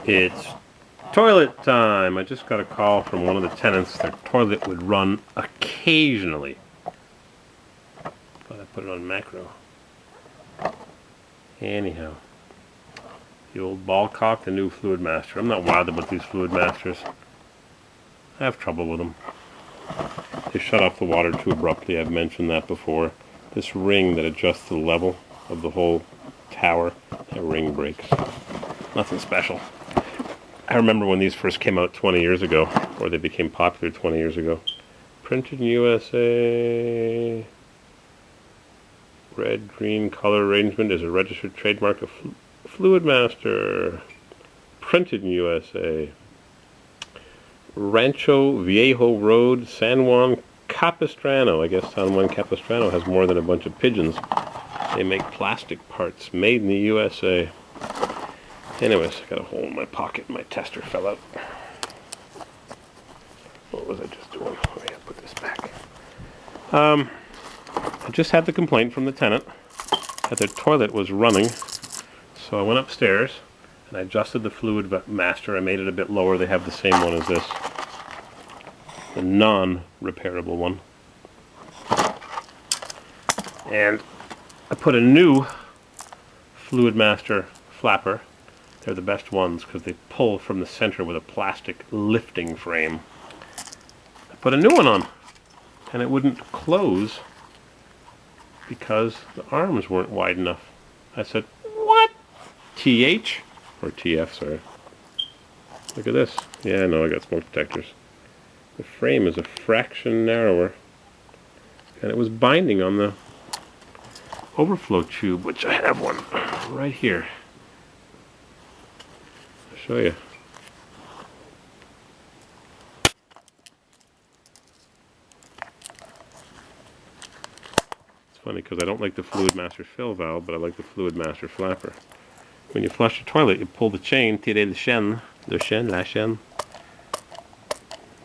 It's toilet time. I just got a call from one of the tenants. Their toilet would run occasionally. But I put it on macro. Anyhow, the old ball cock, the new fluid master. I'm not wild about these fluid masters. I have trouble with them. They shut off the water too abruptly. I've mentioned that before. This ring that adjusts the level of the whole tower, that ring breaks. Nothing special. I remember when these first came out 20 years ago, or they became popular 20 years ago. Printed in USA. Red, green color arrangement is a registered trademark of Fluid Master. Printed in USA. Rancho Viejo Road, San Juan Capistrano. I guess San Juan Capistrano has more than a bunch of pigeons. They make plastic parts made in the USA. Anyways, I got a hole in my pocket. My tester fell out. What was I just doing? Oh yeah, put this back. I just had the complaint from the tenant that their toilet was running. So I went upstairs and I adjusted the fluid master. I made it a bit lower. They have the same one as this. The non-repairable one. And I put a new fluid master flapper. They're the best ones because they pull from the center with a plastic lifting frame. I put a new one on and it wouldn't close because the arms weren't wide enough. I said, what? TH? Or TF, sorry. Look at this. Yeah, I know, I got smoke detectors. The frame is a fraction narrower and it was binding on the overflow tube, which I have one right here. I'll show you. It's funny because I don't like the Fluid Master fill valve, but I like the Fluid Master flapper. When you flush the toilet, you pull the chain, tirer la chaîne, la chaîne.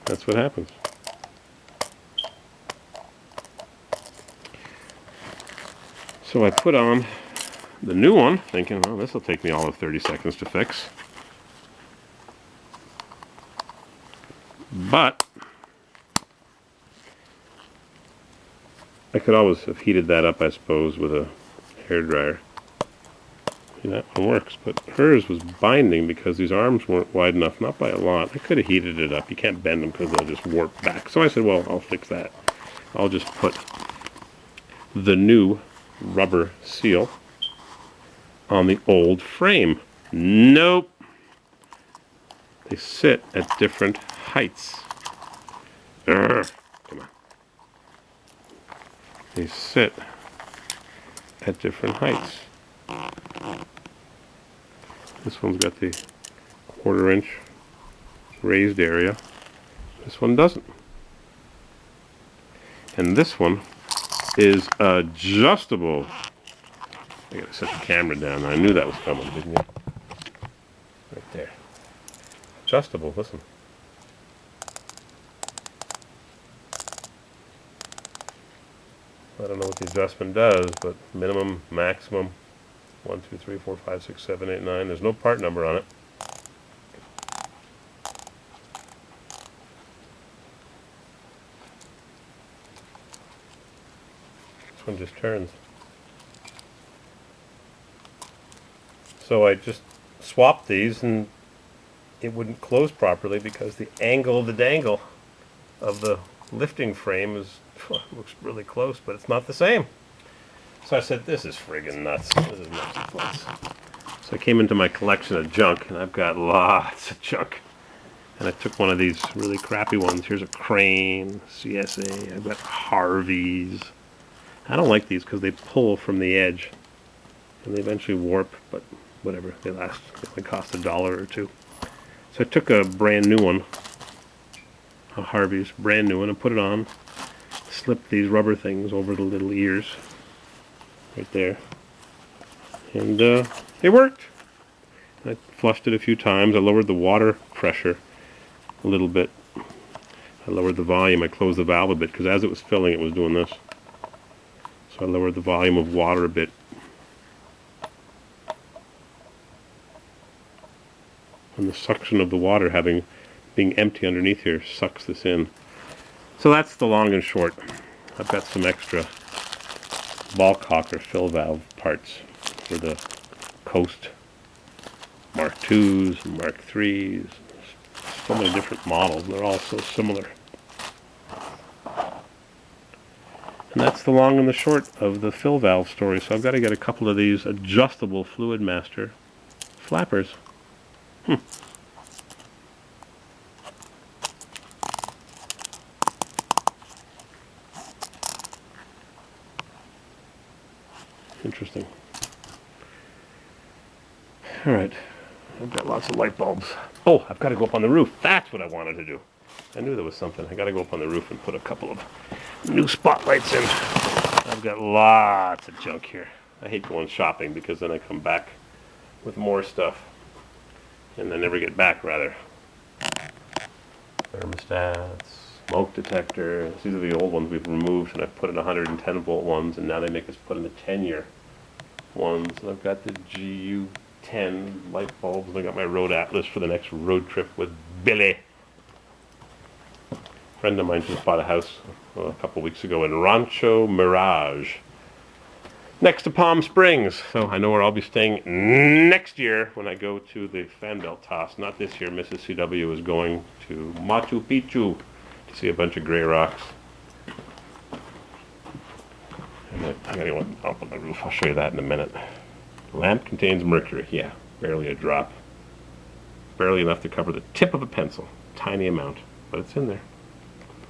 That's what happens. So I put on the new one, thinking, well, this will take me all of 30 seconds to fix. But I could always have heated that up, I suppose, with a hairdryer. That one works, but hers was binding because these arms weren't wide enough, not by a lot. I could have heated it up. You can't bend them because they'll just warp back. So I said, well, I'll fix that. I'll just put the new rubber seal on the old frame. Nope. They sit at different heights. Urgh. Come on. They sit at different heights. This one's got the 1/4 inch raised area. This one doesn't. And this one is adjustable. I gotta set the camera down. I knew that was coming, didn't you? Right there. Adjustable, listen. I don't know what the adjustment does, but minimum, maximum. 1, 2, 3, 4, 5, 6, 7, 8, 9. There's no part number on it. This one just turns. So I just swapped these and it wouldn't close properly because the angle of the dangle of the lifting frame is, looks really close, but it's not the same. So I said, this is friggin' nuts. This is nuts and bolts. So I came into my collection of junk, and I've got lots of junk. And I took one of these really crappy ones. Here's a Crane, CSA. I've got Harveys. I don't like these because they pull from the edge. And they eventually warp, but whatever. They last. They only cost $1 or $2. So I took a brand new one, a Harvey's brand new one, and put it on. Slipped these rubber things over the little ears. Right there, and it worked. I flushed it a few times. I lowered the water pressure a little bit. I lowered the volume. I closed the valve a bit because as it was filling, it was doing this. So I lowered the volume of water a bit. when the suction of the water being empty underneath here sucks this in. So that's the long and short. I've got some extra ball cock or fill valve parts for the Coast Mark IIs and Mark IIIs. So many different models, and they're all so similar. And that's the long and the short of the fill valve story. So I've got to get a couple of these adjustable Fluid Master flappers. Interesting. Alright, I've got lots of light bulbs. Oh, I've got to go up on the roof. That's what I wanted to do. I knew there was something. I got to go up on the roof and put a couple of new spotlights in. I've got lots of junk here. I hate going shopping because then I come back with more stuff. And I never get back, rather. Thermostats, smoke detectors. These are the old ones we've removed, and I've put in 110 volt ones, and now they make us put in the 10-year ones. And I've got the GU10 light bulbs, and I got my Road Atlas for the next road trip with Billy. A friend of mine just bought a house a couple weeks ago in Rancho Mirage, next to Palm Springs. So I know where I'll be staying next year when I go to the fan belt toss. Not this year. Mrs. CW is going to Machu Picchu to see a bunch of gray rocks. And I'm going to go up on the roof. I'll show you that in a minute. Lamp contains mercury. Yeah, barely a drop. Barely enough to cover the tip of a pencil. Tiny amount, but it's in there.